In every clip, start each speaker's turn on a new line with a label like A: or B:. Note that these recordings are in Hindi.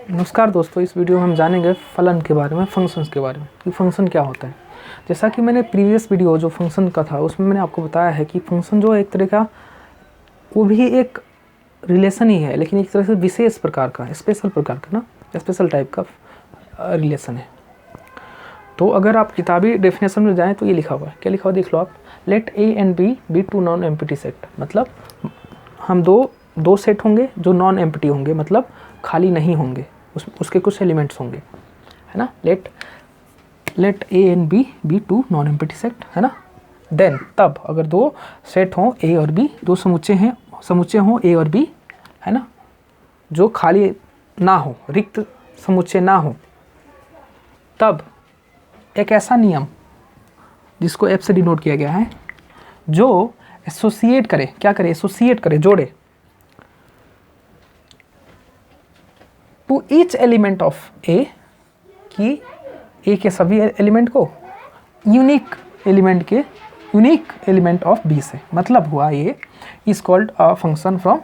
A: नमस्कार दोस्तों, इस वीडियो में हम जानेंगे फलन के बारे में, फंक्शंस के बारे में कि फ़ंक्शन क्या होता है। जैसा कि मैंने प्रीवियस वीडियो जो फंक्शन का था उसमें मैंने आपको बताया है कि फंक्शन जो है एक तरह का वो भी एक रिलेशन ही है, लेकिन एक तरह से विशेष प्रकार का, स्पेशल प्रकार का ना, स्पेशल टाइप का रिलेशन है। तो अगर आप किताबी डेफिनेशन में जाएँ तो ये लिखा हुआ है, क्या लिखा हुआ देख लो आप। Let A and B be two non empty set, मतलब हम दो सेट होंगे जो नॉन एम्प्टी होंगे, मतलब खाली नहीं होंगे, उसके कुछ एलिमेंट्स होंगे, है ना। Let A and B be two non empty set, है ना। देन तब अगर दो सेट हों ए और बी, दो समुच्चय हों ए और बी, है ना, जो खाली ना हो, रिक्त समुच्चय ना हो, तब एक ऐसा नियम जिसको एफ से डिनोट किया गया है जो एसोसिएट करे, क्या करे, एसोसिएट करे, जोड़े टू ईच एलिमेंट ऑफ ए, कि ए के सभी एलिमेंट को यूनिक एलिमेंट ऑफ बी से। मतलब हुआ ये is called a function from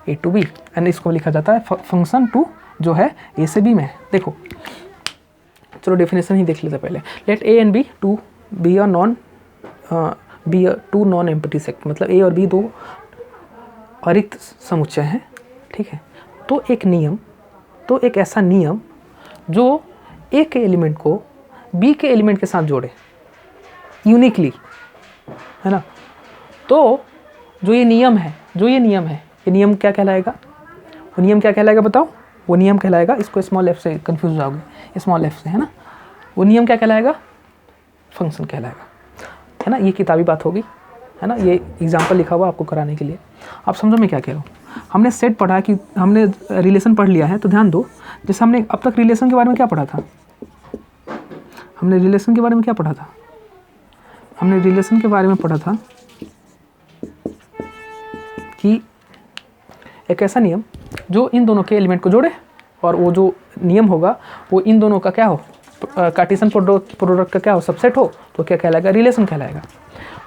A: A to B, and इसको लिखा जाता है फंक्शन टू जो है ए से बी में। देखो चलो डेफिनेशन ही देख लेते पहले। Let A and B to be a two non empty set, मतलब ए और बी दो अरिक्त समुच्चय हैं, ठीक है। तो एक ऐसा नियम जो ए के एलिमेंट को बी के एलिमेंट के साथ जोड़े यूनिकली, है ना। तो जो ये नियम है, ये नियम क्या कहलाएगा, वो नियम क्या कहलाएगा बताओ। वो नियम कहलाएगा, इसको स्मॉल एफ से कंफ्यूज हो जाओगे, स्मॉल एफ से, है ना। वो नियम क्या कहलाएगा, फंक्शन कहलाएगा, है ना। ये किताबी बात होगी, है ना, ये एग्जाम्पल लिखा हुआ आपको कराने के लिए। आप समझो मैं क्या कह रहा हूँ। हमने सेट पढ़ा कि हमने रिलेशन पढ़ लिया है, तो ध्यान दो। जैसे हमने अब तक रिलेशन के बारे में क्या पढ़ा था, हमने रिलेशन के बारे में पढ़ा था कि एक ऐसा नियम जो इन दोनों के एलिमेंट को जोड़े, और वो जो नियम होगा वो इन दोनों का क्या हो, कार्टेशियन प्रोडक्ट का क्या हो, सबसेट हो, तो क्या कहलाएगा, रिलेशन कहलाएगा।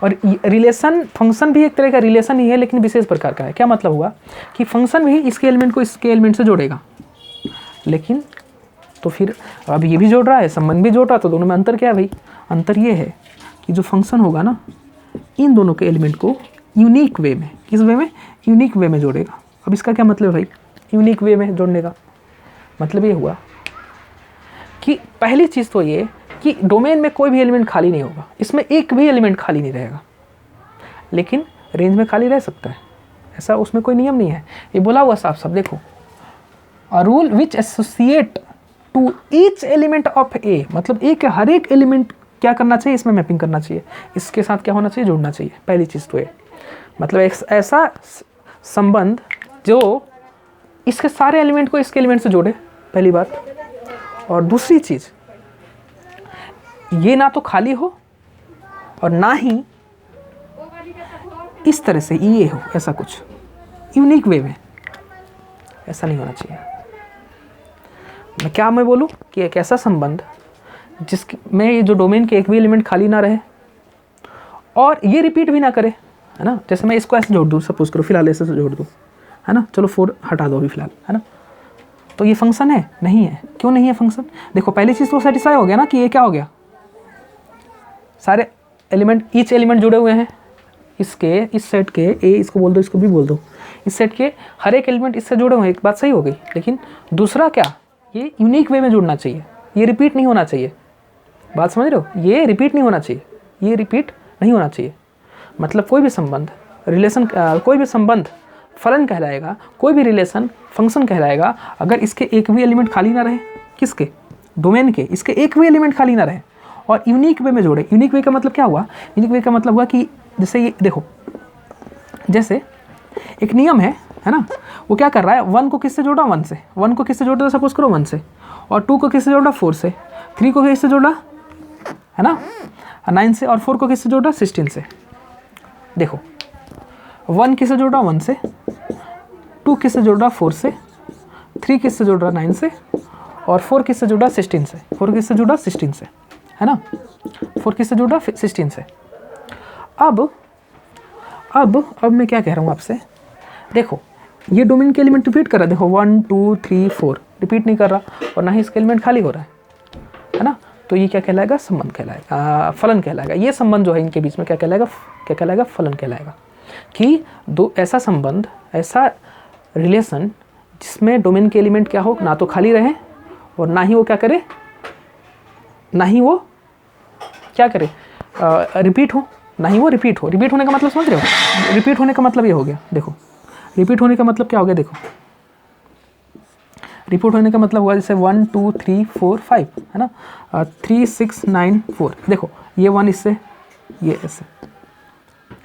A: और रिलेशन, फंक्शन भी एक तरह का रिलेशन ही है, लेकिन विशेष प्रकार का है। क्या मतलब हुआ कि फंक्शन भी इसके एलिमेंट को इसके एलिमेंट से जोड़ेगा, लेकिन तो फिर अब ये भी जोड़ रहा है, संबंध भी जोड़ रहा है, तो दोनों में अंतर क्या है भाई। अंतर ये है कि जो फंक्शन होगा ना, इन दोनों के एलिमेंट को यूनिक वे में, किस वे में, यूनिक वे में जोड़ेगा। अब इसका क्या मतलब है भाई, यूनिक वे में जोड़ने का मतलब ये हुआ कि पहली चीज़ तो ये कि डोमेन में कोई भी एलिमेंट खाली नहीं होगा, इसमें एक भी एलिमेंट खाली नहीं रहेगा, लेकिन रेंज में खाली रह सकता है, ऐसा उसमें कोई नियम नहीं है। ये बोला हुआ साफ साफ, देखो, a rule which associate to each element of A, मतलब ए के हर एक एलिमेंट क्या करना चाहिए, इसमें मैपिंग करना चाहिए, इसके साथ क्या होना चाहिए, जुड़ना चाहिए। पहली चीज़ तो ये, मतलब एक ऐसा संबंध जो इसके सारे एलिमेंट को इसके एलिमेंट से जोड़े, पहली बात। और दूसरी चीज़, ये ना तो खाली हो और ना ही इस तरह से ये हो, ऐसा कुछ यूनिक वे में, ऐसा नहीं होना चाहिए। मैं बोलूँ कि एक ऐसा संबंध जिसमें ये जो डोमेन के एक भी एलिमेंट खाली ना रहे और ये रिपीट भी ना करे, है ना। जैसे मैं इसको ऐसे जोड़ दूँ, सपोज करो, फिलहाल ऐसे जोड़ दूँ, है ना, चलो 4 हटा दो अभी फिलहाल, है ना। तो ये फंक्शन है, नहीं है। क्यों नहीं है फंक्शन, देखो पहली चीज़ तो सेटिस्फाई हो गया ना कि ये क्या हो गया, सारे एलिमेंट, ईच एलिमेंट जुड़े हुए हैं इसके, इस सेट के, ए इसको बोल दो, इसको भी बोल दो, इस सेट के हर एक एलिमेंट इससे जुड़े हुए हैं, एक बात सही हो गई। लेकिन दूसरा क्या, ये यूनिक वे में जुड़ना चाहिए, ये रिपीट नहीं होना चाहिए। बात समझ रहे हो, ये रिपीट नहीं होना चाहिए, ये रिपीट नहीं होना चाहिए। मतलब कोई भी संबंध, रिलेशन, कोई भी संबंध फलन कहलाएगा, कोई भी रिलेशन फंक्शन कहलाएगा अगर इसके एक भी एलिमेंट खाली ना रहे, किसके, डोमेन के, इसके एक भी एलिमेंट खाली ना रहे और यूनिक वे में जोड़े। यूनिक वे का मतलब क्या हुआ, यूनिक वे का मतलब हुआ कि जैसे ये देखो, जैसे एक नियम है ना, वो क्या कर रहा है, 1 को किससे जोड़ा, 1 से, 1 को किससे जोड़ा, सपोज करो 1 से, और 2 को किससे जोड़ा, 4 से, 3 को किससे जोड़ा, है ना, 9 से, और 4 को किससे जोड़ा, 16 से। देखो 1 किससे जोड़ा, 1 से, 2 किससे जोड़ा, 4 से, 3 किससे जोड़ा, 9 से, और 4 किससे जोड़ा, 16 से, 4 किससे जोड़ा, 16 से, है ना, 4 किससे जोड़ा, 16 से। अब मैं क्या कह रहा हूँ आपसे, देखो ये डोमेन के एलिमेंट रिपीट कर रहा है, देखो 1 2 3 4, रिपीट नहीं कर रहा और ना ही इसका एलिमेंट खाली हो रहा है ना, तो ये क्या कहलाएगा, संबंध कहलाएगा, फलन कहलाएगा। ये संबंध जो है इनके बीच में क्या कहलाएगा, फलन कहलाएगा। कि दो ऐसा संबंध, ऐसा रिलेशन जिसमें डोमेन के एलिमेंट क्या हो, ना तो खाली रहे और ना ही वो क्या करे, ना ही वो क्या करे, रिपीट हो, ना ही वो रिपीट हो। रिपीट होने का मतलब समझ रहे हो, रिपीट होने का मतलब ये हो गया, देखो रिपीट होने का मतलब क्या हो गया, देखो रिपीट होने का मतलब हुआ जैसे 1 2 3 4 5 है ना, 3 6 9 4, देखो ये 1 इससे, ये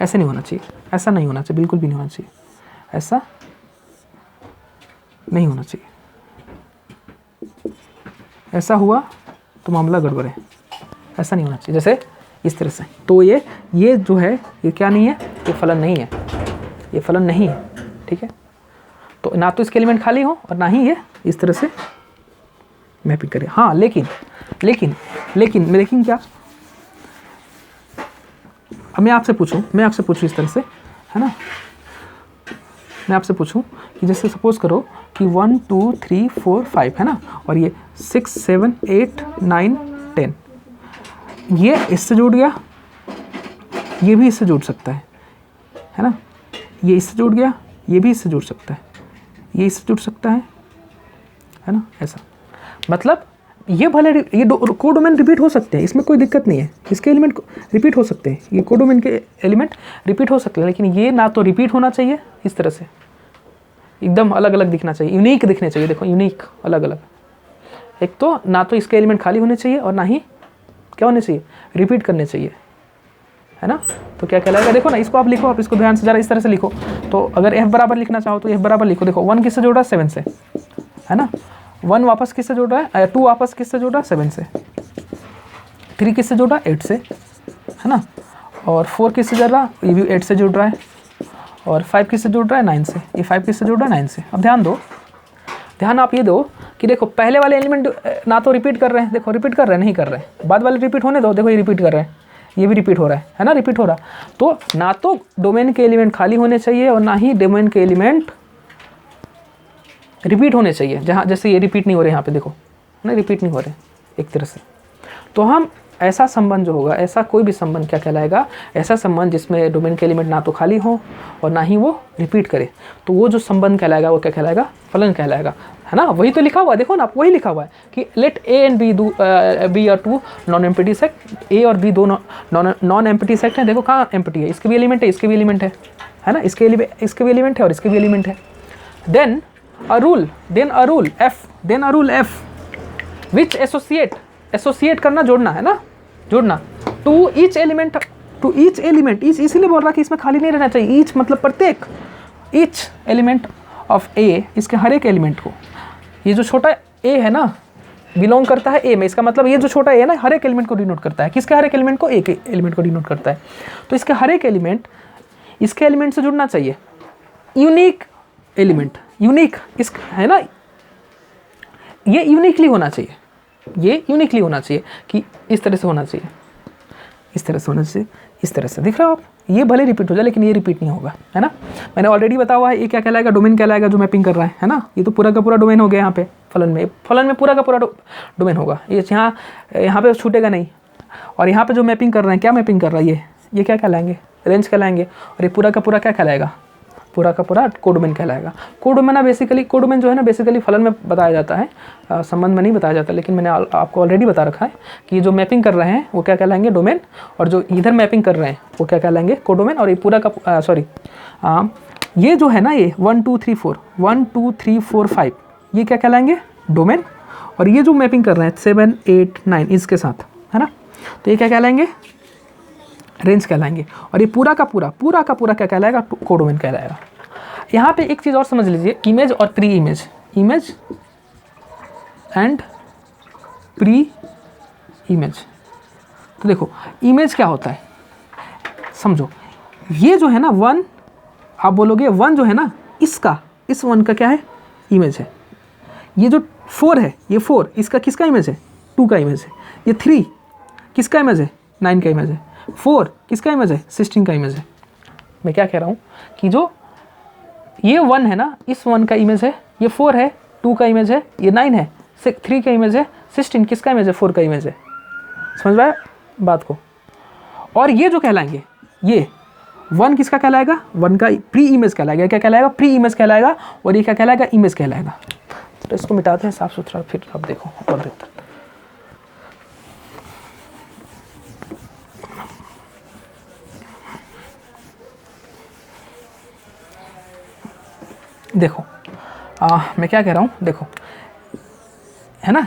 A: ऐसे नहीं होना चाहिए, ऐसा नहीं होना चाहिए, बिल्कुल भी नहीं होना चाहिए, ऐसा नहीं होना चाहिए। ऐसा हुआ तो मामला गड़बड़ है, ऐसा नहीं होना चाहिए, जैसे इस तरह से। तो ये जो है ये क्या नहीं है, ये फलन नहीं है, ये फलन नहीं है, ठीक है। तो ना तो इसके एलिमेंट खाली हो और ना ही ये इस तरह से मैपिंग करे। हाँ लेकिन क्या, अब मैं आपसे पूछूं इस तरह से, है ना, मैं आपसे पूछूं कि जैसे सपोज करो कि 1 2 3 4 5 है ना, और ये 6 7 8 9 10, ये इससे जुड़ गया, ये भी इससे जुड़ सकता है ना, ये इससे जुड़ गया, ये भी इससे जुड़ सकता है, ये इससे जुड़ सकता है ना, ऐसा। मतलब ये भले ये कोडोमेन रिपीट हो सकते हैं, इसमें कोई दिक्कत नहीं है, इसके एलिमेंट रिपीट हो सकते हैं, ये कोडोमेन के एलिमेंट रिपीट हो सकते हैं, लेकिन ये ना तो रिपीट होना चाहिए इस तरह से, एकदम अलग अलग दिखना चाहिए, यूनिक दिखने चाहिए, देखो यूनिक, अलग अलग। एक तो ना तो इसके एलिमेंट खाली होने चाहिए और ना ही क्या होने चाहिए, रिपीट करने चाहिए, है ना। तो क्या कहलाएगा, देखो ना, इसको आप लिखो, आप इसको ध्यान से ज़रा इस तरह से लिखो। तो अगर f बराबर लिखना चाहो तो f बराबर लिखो, देखो 1 किससे जोड़ रहा है, 7 से, है ना, 1 वापस किससे जोड़ रहा है, 2 वापस किससे जोड़ रहा है, 7 से, 3 किससे जोड़ रहा है, 8 से, है ना, और 4 किससे जोड़ रहा है, ये भी 8 से जुड़ रहा है, और 5 किससे जुड़ रहा है, 9 से, ये 5 किससे जुड़ रहा है, 9 से। अब ध्यान आप ये दो कि देखो पहले वाले एलिमेंट ना तो रिपीट कर रहे हैं, देखो रिपीट कर रहे हैं, नहीं कर रहे हैं, बाद वाले रिपीट होने दो, देखो ये रिपीट कर रहे हैं, ये भी रिपीट हो रहा है ना, रिपीट हो रहा। तो ना तो डोमेन के एलिमेंट खाली होने चाहिए और ना ही डोमेन के एलिमेंट रिपीट होने चाहिए, जहाँ जैसे ये रिपीट नहीं हो रहे यहाँ पे, देखो ना, रिपीट नहीं हो रहे एक तरह से। तो हम ऐसा संबंध जो होगा, ऐसा कोई भी संबंध क्या कहलाएगा, ऐसा संबंध जिसमें डोमेन के एलिमेंट ना तो खाली हो और ना ही वो रिपीट करे, तो वो जो संबंध कहलाएगा वो क्या कहलाएगा, फलन कहलाएगा, है ना। वही तो लिखा हुआ है, देखो ना, वही लिखा हुआ है कि let A and B are two non empty set, A और बी दोनों नॉन एम्प्टी सेट हैं। देखो कहाँ एम्प्टी है, इसके भी एलिमेंट है, इसके भी एलिमेंट है ना, इसके भी एलिमेंट है और इसके भी एलिमेंट है। Then a rule F which associate करना, जोड़ना, है ना, जोड़ना टू ईच एलिमेंट, ईच इसीलिए बोल रहा कि इसमें खाली नहीं रहना चाहिए, ईच मतलब प्रत्येक, ईच एलिमेंट ऑफ ए, इसके हर एक एलिमेंट को, ये जो छोटा ए है ना बिलोंग करता है ए में, इसका मतलब ये जो छोटा ए है ना हर एक एलिमेंट को डिनोट करता है, किसके हर एक एलिमेंट को, एक एलिमेंट को डिनोट करता है। तो इसके हर एक एलिमेंट इसके एलिमेंट से जुड़ना चाहिए, यूनिक एलिमेंट, यूनिक इस, है ना, ये यूनिकली होना चाहिए, ये यूनिकली होना चाहिए कि इस तरह से होना चाहिए, इस तरह से होना चाहिए, इस तरह से। देख रहे हो आप, ये भले रिपीट हो जाए लेकिन ये रिपीट नहीं होगा, है ना। मैंने ऑलरेडी बताया हुआ है, ये क्या कहलाएगा, डोमेन कहलाएगा जो मैपिंग कर रहा है ना। ये तो पूरा का पूरा डोमेन हो गया यहाँ पे, फलन में पूरा का पूरा डोमेन होगा, ये यहाँ पे छूटेगा नहीं। और यहाँ पे जो मैपिंग कर रहे हैं, क्या मैपिंग कर रहा है ये क्या कहलाएंगे, रेंज कहलाएंगे। और ये पूरा का पूरा क्या कहलाएगा, पूरा का पूरा कोडोमेन कहलाएगा। कोडोमेन बेसिकली, कोडोमेन जो है ना बेसिकली फलन में बताया जाता है, संबंध में नहीं बताया जाता, लेकिन मैंने आपको ऑलरेडी बता रखा है कि जो मैपिंग कर रहे हैं वो क्या कहलाएंगे, डोमेन, और जो इधर मैपिंग कर रहे हैं वो क्या कहलाएंगे, कोडोमेन। और ये पूरा का ये जो है ना, ये 1 2 3 4 5 ये क्या कहलाएंगे, डोमेन। और ये जो मैपिंग कर रहे हैं 7 8 9 इसके साथ, है ना, तो ये क्या कहलाएंगे, रेंज कहलाएंगे। और ये पूरा का पूरा क्या कहलाएगा, कोडोमेन कहलाएगा। यहाँ पे एक चीज़ और समझ लीजिए, इमेज और pre image, image and pre image. तो देखो इमेज क्या होता है, समझो, ये जो है ना 1, आप बोलोगे 1 जो है ना, इसका, इस 1 का क्या है, इमेज है। ये जो 4 है, ये 4 इसका किसका इमेज है, 2 का इमेज है। ये 3 किसका इमेज है, 9 का इमेज है। 4 किसका इमेज है, 16 का इमेज है। मैं क्या कह रहा हूँ कि जो ये 1 है ना, इस 1 का इमेज है, ये 4 है, 2 का इमेज है, ये 9 है, 3 का इमेज है, 16 किसका इमेज है, 4 का इमेज है। समझ में आया बात को। और ये जो कहलाएंगे, ये 1 किसका कहलाएगा, 1 का प्री इमेज कहलाएगा। क्या कहलाएगा, प्री इमेज कहलाएगा। और ये क्या कहलाएगा, इमेज कहलाएगा। तो इसको मिटाते हैं साफ सुथरा, फिर आप देखो और बेहतर। देखो मैं क्या कह रहा हूँ, देखो है ना,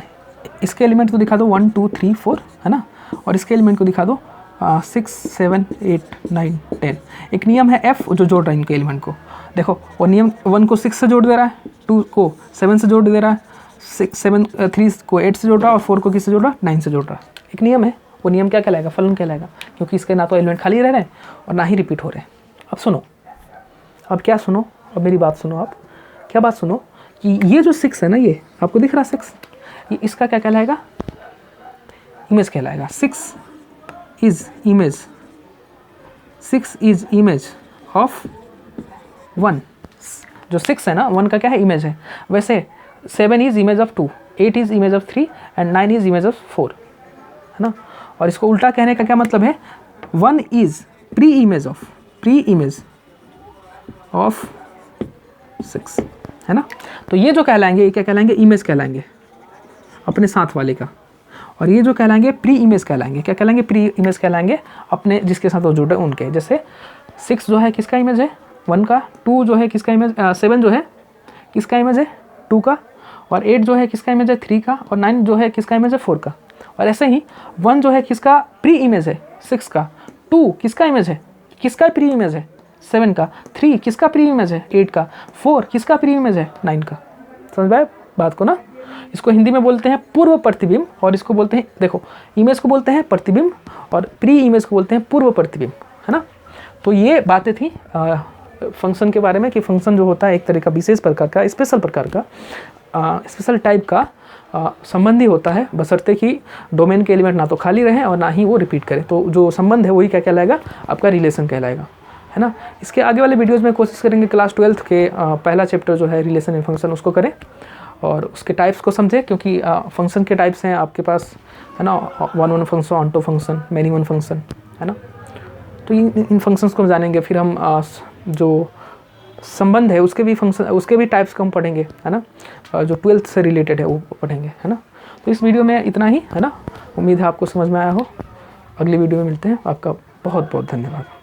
A: इसके एलिमेंट को दिखा दो 1 2 3 4 है ना, और इसके एलिमेंट को दिखा दो 6 7 8 9 10। एक नियम है F जो जोड़ रहा है इनके एलिमेंट को। देखो वो नियम 1 को 6 से जोड़ दे रहा है, 2 को 7 से जोड़ दे रहा है, 3 को 8 से जोड़ रहा है, और 4 को किससे जोड़ रहा है, 9 से जोड़ रहा है। एक नियम है, वो नियम क्या कहलाएगा, फलन कहलाएगा, क्योंकि इसके ना तो एलिमेंट खाली रह रहे हैं और ना ही रिपीट हो रहे हैं। अब सुनो, अब क्या सुनो, अब मेरी बात सुनो। आप क्या बात सुनो कि ये जो 6 है ना, ये आपको दिख रहा है 6, ये इसका क्या कहलाएगा, इमेज कहलाएगा। 6 इज इमेज ऑफ 1। जो 6 है ना, 1 का क्या है, इमेज है। वैसे 7 is image of 2, 8 is image of 3 and 9 is image of 4, है ना। और इसको उल्टा कहने का क्या मतलब है, 1 इज प्री इमेज ऑफ 6, है ना। तो ये जो कहलाएंगे, ये क्या कहलाएंगे, इमेज कहलाएंगे अपने साथ वाले का। और ये जो कहलाएंगे प्री इमेज कहलाएंगे। क्या कहलाएंगे, प्री इमेज कहलाएंगे अपने जिसके साथ वो जुड़े उनके। जैसे 6 जो है किसका इमेज है, 1 का। 2 जो है किसका इमेज, 7 जो है किसका इमेज है, 2 का। और 8 जो है किसका इमेज है, 3 का। और 9 जो है किसका इमेज है, 4 का। और ऐसे ही 1 जो है किसका प्री इमेज है, 6 का। 2 किसका इमेज है, किसका प्री इमेज है, 7 का। 3 किसका प्री इमेज है, 8 का। 4 किसका प्री इमेज है, 9 का। समझ पाए बात को ना। इसको हिंदी में बोलते हैं पूर्व प्रतिबिंब, और इसको बोलते हैं, देखो इमेज को बोलते हैं प्रतिबिंब और प्री इमेज को बोलते हैं पूर्व प्रतिबिंब, है ना। तो ये बातें थी फंक्शन के बारे में, कि फंक्शन जो होता है एक तरह का विशेष प्रकार का, स्पेशल प्रकार का, स्पेशल टाइप का संबंधी होता है, बशर्ते कि डोमेन के एलिमेंट ना तो खाली रहें और ना ही वो रिपीट करें। तो जो संबंध है वही क्या कहलाएगा, आपका रिलेशन कहलाएगा, है ना। इसके आगे वाले वीडियोज़ में कोशिश करेंगे क्लास 12th के पहला चैप्टर जो है रिलेशन इन फंक्शन, उसको करें और उसके टाइप्स को समझें। क्योंकि फंक्शन के टाइप्स हैं आपके पास, है ना, one function, onto function, many one function, है ना। तो इन फंक्शंस को जानेंगे। फिर हम जो संबंध है उसके भी फंक्शन, उसके भी टाइप्स को हम पढ़ेंगे, है ना, जो 12th से रिलेटेड है वो पढ़ेंगे, है ना। तो इस वीडियो में इतना ही, है ना। उम्मीद है आपको समझ में आया हो। अगली वीडियो में मिलते हैं। आपका बहुत बहुत धन्यवाद।